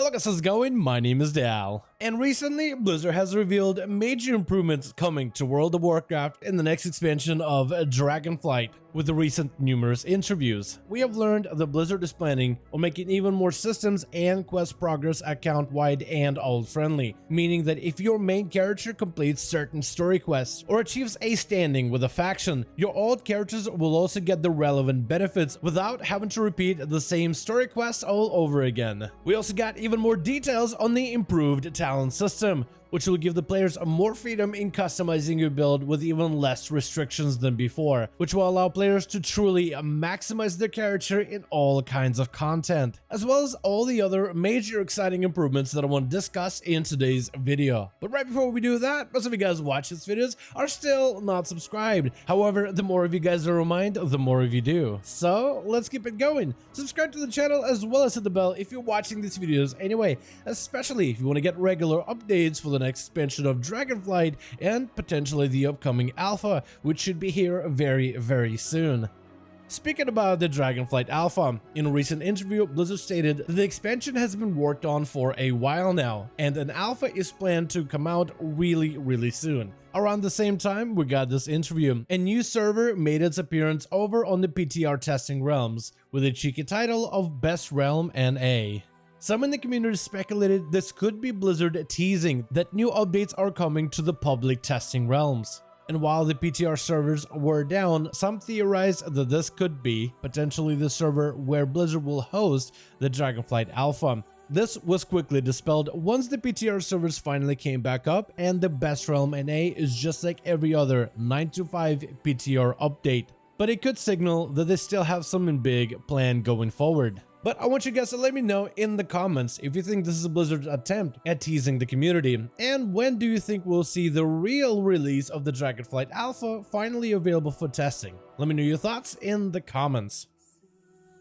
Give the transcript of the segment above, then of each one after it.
Hello guys, how's it going? My name is Dal. And recently, Blizzard has revealed major improvements coming to World of Warcraft in the next expansion of Dragonflight. With the recent numerous interviews, we have learned that Blizzard is planning on making even more systems and quest progress account-wide and alt-friendly, meaning that if your main character completes certain story quests or achieves a standing with a faction, your alt characters will also get the relevant benefits without having to repeat the same story quests all over again. We also got even more details on the improved talent system, which will give the players more freedom in customizing your build with even less restrictions than before, which will allow players to truly maximize their character in all kinds of content, as well as all the other major exciting improvements that I want to discuss in today's video. But right before we do that, most of you guys watch these videos are still not subscribed. However, the more of you guys are reminded, the more of you do. So let's keep it going. Subscribe to the channel as well as hit the bell if you're watching these videos anyway, especially if you want to get regular updates for the next expansion of Dragonflight and potentially the upcoming alpha, which should be here very soon. Speaking about the Dragonflight Alpha, in a recent interview, Blizzard stated that the expansion has been worked on for a while now, and an alpha is planned to come out really soon. Around the same time, we got this interview. A new server made its appearance over on the PTR testing realms, with a cheeky title of Best Realm NA. Some in the community speculated this could be Blizzard teasing that new updates are coming to the public testing realms. And while the PTR servers were down, some theorized that this could be potentially the server where Blizzard will host the Dragonflight Alpha. This was quickly dispelled once the PTR servers finally came back up, and the Best Realm NA is just like every other 9.2.5 PTR update. But it could signal that they still have something big planned going forward. But I want you guys to let me know in the comments if you think this is a Blizzard attempt at teasing the community, and when do you think we'll see the real release of the Dragonflight Alpha finally available for testing? Let me know your thoughts in the comments.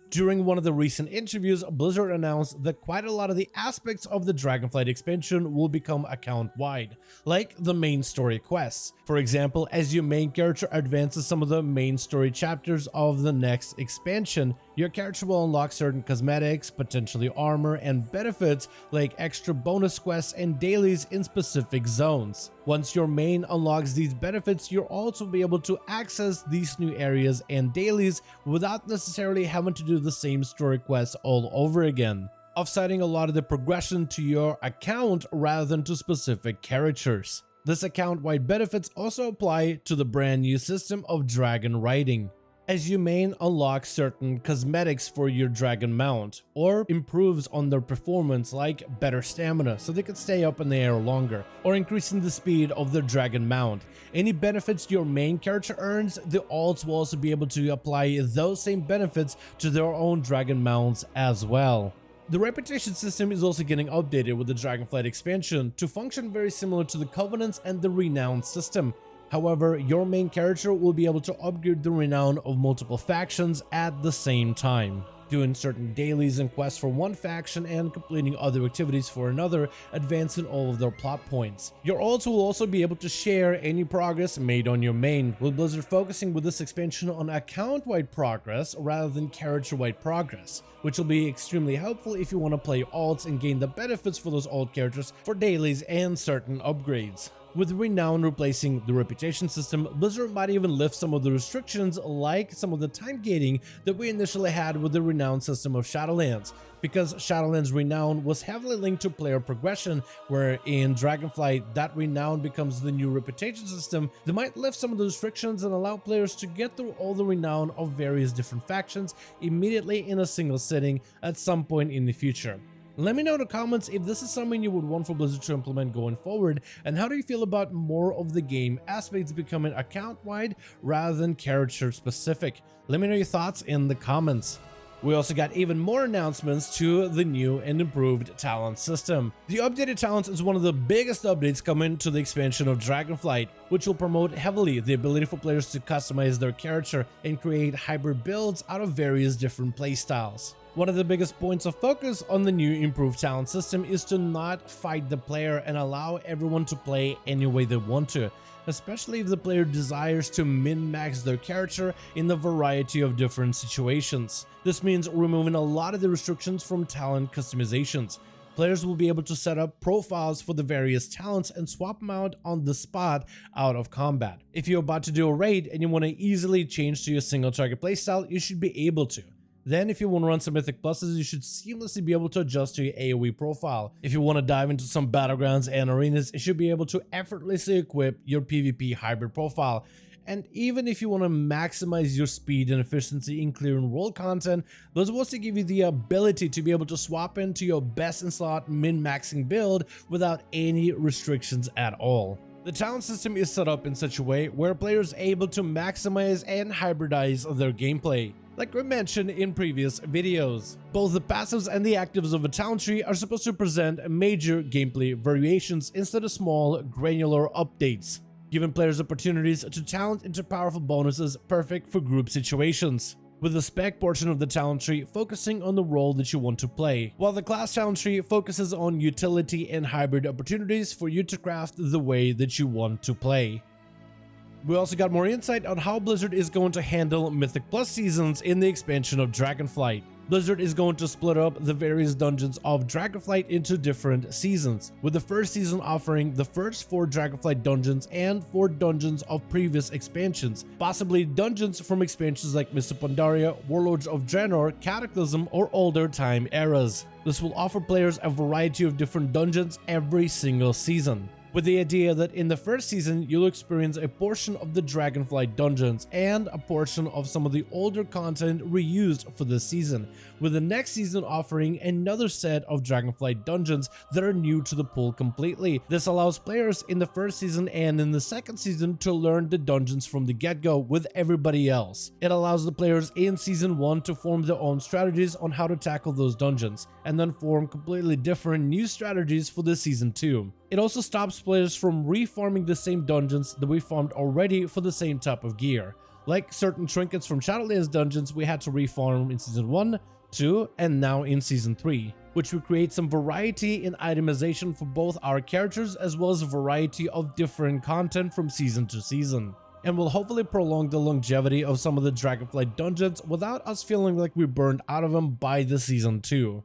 During one of the recent interviews, Blizzard announced that quite a lot of the aspects of the Dragonflight expansion will become account-wide, like the main story quests. For example, as your main character advances some of the main story chapters of the next expansion, your character will unlock certain cosmetics, potentially armor, and benefits like extra bonus quests and dailies in specific zones. Once your main unlocks these benefits, you'll also be able to access these new areas and dailies without necessarily having to do the same story quests all over again, offsetting a lot of the progression to your account rather than to specific characters. This account-wide benefits also apply to the brand new system of dragon riding, as you main unlocks certain cosmetics for your dragon mount, or improves on their performance like better stamina so they can stay up in the air longer, or increasing the speed of their dragon mount. Any benefits your main character earns, the alts will also be able to apply those same benefits to their own dragon mounts as well. The reputation system is also getting updated with the Dragonflight expansion to function very similar to the Covenants and the Renown system. However, your main character will be able to upgrade the renown of multiple factions at the same time, doing certain dailies and quests for one faction and completing other activities for another, advancing all of their plot points. Your alts will also be able to share any progress made on your main, with Blizzard focusing with this expansion on account-wide progress rather than character-wide progress, which will be extremely helpful if you want to play alts and gain the benefits for those alt characters for dailies and certain upgrades. With Renown replacing the reputation system, Blizzard might even lift some of the restrictions like some of the time gating that we initially had with the Renown system of Shadowlands, because Shadowlands Renown was heavily linked to player progression, where in Dragonflight that Renown becomes the new reputation system. They might lift some of the restrictions and allow players to get through all the renown of various different factions immediately in a single sitting at some point in the future. Let me know in the comments if this is something you would want for Blizzard to implement going forward, and how do you feel about more of the game aspects becoming account-wide rather than character-specific? Let me know your thoughts in the comments. We also got even more announcements to the new and improved talent system. The updated talents is one of the biggest updates coming to the expansion of Dragonflight, which will promote heavily the ability for players to customize their character and create hybrid builds out of various different playstyles. One of the biggest points of focus on the new improved talent system is to not fight the player and allow everyone to play any way they want to, especially if the player desires to min-max their character in a variety of different situations. This means removing a lot of the restrictions from talent customizations. Players will be able to set up profiles for the various talents and swap them out on the spot out of combat. If you're about to do a raid and you want to easily change to your single target playstyle, you should be able to. Then if you want to run some Mythic Pluses, you should seamlessly be able to adjust to your AoE profile. If you want to dive into some battlegrounds and arenas, you should be able to effortlessly equip your PvP hybrid profile. And even if you want to maximize your speed and efficiency in clearing world content, those will also give you the ability to be able to swap into your best in slot min-maxing build without any restrictions at all. The talent system is set up in such a way where players are able to maximize and hybridize their gameplay. Like we mentioned in previous videos, both the passives and the actives of a talent tree are supposed to present major gameplay variations instead of small, granular updates, giving players opportunities to talent into powerful bonuses perfect for group situations, with the spec portion of the talent tree focusing on the role that you want to play, while the class talent tree focuses on utility and hybrid opportunities for you to craft the way that you want to play. We also got more insight on how Blizzard is going to handle Mythic Plus seasons in the expansion of Dragonflight. Blizzard is going to split up the various dungeons of Dragonflight into different seasons, with the first season offering the first 4 Dragonflight dungeons and 4 dungeons of previous expansions, possibly dungeons from expansions like Mist of Pandaria, Warlords of Draenor, Cataclysm, or older time eras. This will offer players a variety of different dungeons every single season, with the idea that in the first season you'll experience a portion of the Dragonflight dungeons and a portion of some of the older content reused for this season, with the next season offering another set of Dragonflight dungeons that are new to the pool completely. This allows players in the first season and in the second season to learn the dungeons from the get-go with everybody else. It allows the players in season 1 to form their own strategies on how to tackle those dungeons, and then form completely different new strategies for the season 2. It also stops players from reforming the same dungeons that we farmed already for the same type of gear, like certain trinkets from Shadowlands dungeons we had to reform in season 1, 2, and now in season 3, which will create some variety in itemization for both our characters as well as a variety of different content from season to season, and will hopefully prolong the longevity of some of the Dragonflight dungeons without us feeling like we burned out of them by the season 2.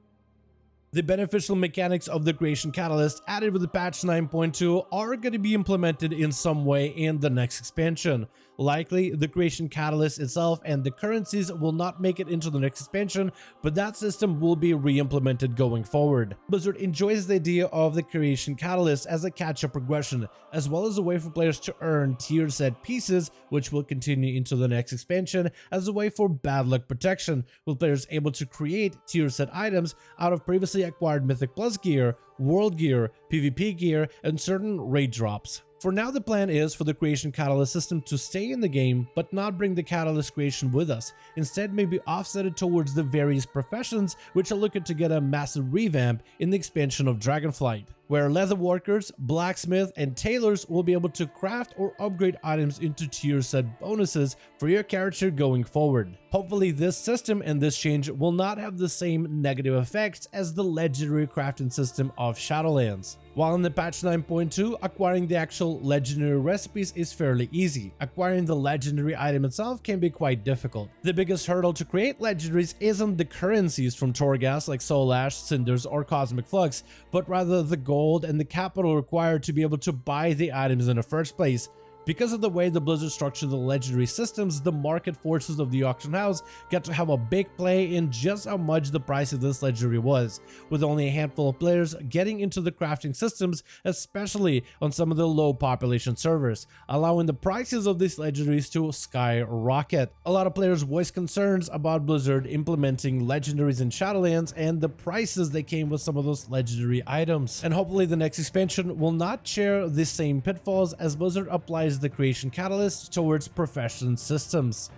The beneficial mechanics of the Creation Catalyst added with the patch 9.2 are going to be implemented in some way in the next expansion. Likely, the Creation Catalyst itself and the currencies will not make it into the next expansion, but that system will be re-implemented going forward. Blizzard enjoys the idea of the Creation Catalyst as a catch-up progression, as well as a way for players to earn tier set pieces, which will continue into the next expansion as a way for bad luck protection, with players able to create tier set items out of previously acquired Mythic Plus gear, World gear, PvP gear, and certain raid drops. For now, the plan is for the Creation Catalyst system to stay in the game, but not bring the Catalyst creation with us. Instead, maybe offset it towards the various professions, which are looking to get a massive revamp in the expansion of Dragonflight, where leather workers, blacksmith, and tailors will be able to craft or upgrade items into tier set bonuses for your character going forward. Hopefully, this system and this change will not have the same negative effects as the legendary crafting system of Shadowlands. While in the patch 9.2, acquiring the actual legendary recipes is fairly easy. Acquiring the legendary item itself can be quite difficult. The biggest hurdle to create legendaries isn't the currencies from Torghast like Soul Ash, Cinders, or Cosmic Flux, but rather the gold and the capital required to be able to buy the items in the first place. Because of the way the Blizzard structured the legendary systems, the market forces of the auction house got to have a big play in just how much the price of this legendary was, with only a handful of players getting into the crafting systems, especially on some of the low population servers, allowing the prices of these legendaries to skyrocket. A lot of players voiced concerns about Blizzard implementing legendaries in Shadowlands and the prices that came with some of those legendary items. And hopefully the next expansion will not share the same pitfalls as Blizzard applies the Creation Catalyst towards profession systems.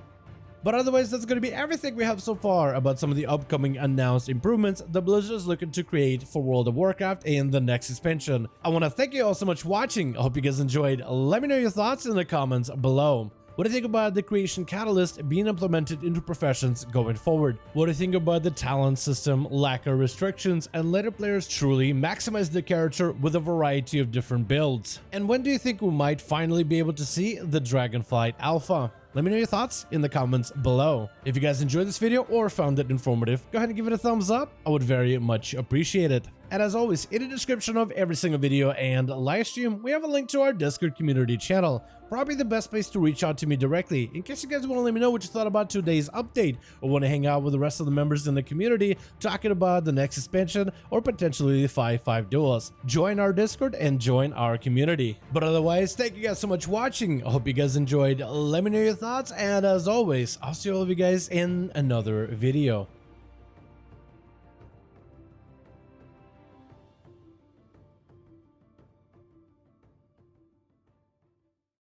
But otherwise, that's going to be everything we have so far about some of the upcoming announced improvements that Blizzard is looking to create for World of Warcraft in the next expansion. I want to thank you all so much for watching. I hope you guys enjoyed. Let me know your thoughts in the comments below. What do you think about the Creation Catalyst being implemented into professions going forward? What do you think about the talent system, lack of restrictions, and letting players truly maximize their character with a variety of different builds? And when do you think we might finally be able to see the Dragonflight Alpha? Let me know your thoughts in the comments below. If you guys enjoyed this video or found it informative, go ahead and give it a thumbs up. I would very much appreciate it. And as always, in the description of every single video and live stream, we have a link to our Discord community channel. Probably the best place to reach out to me directly in case you guys want to let me know what you thought about today's update or want to hang out with the rest of the members in the community talking about the next expansion or potentially the 5-5 duels. Join our Discord and join our community. But otherwise, thank you guys so much for watching. I hope you guys enjoyed. Let me know your thoughts, and as always, I'll see all of you guys in another video.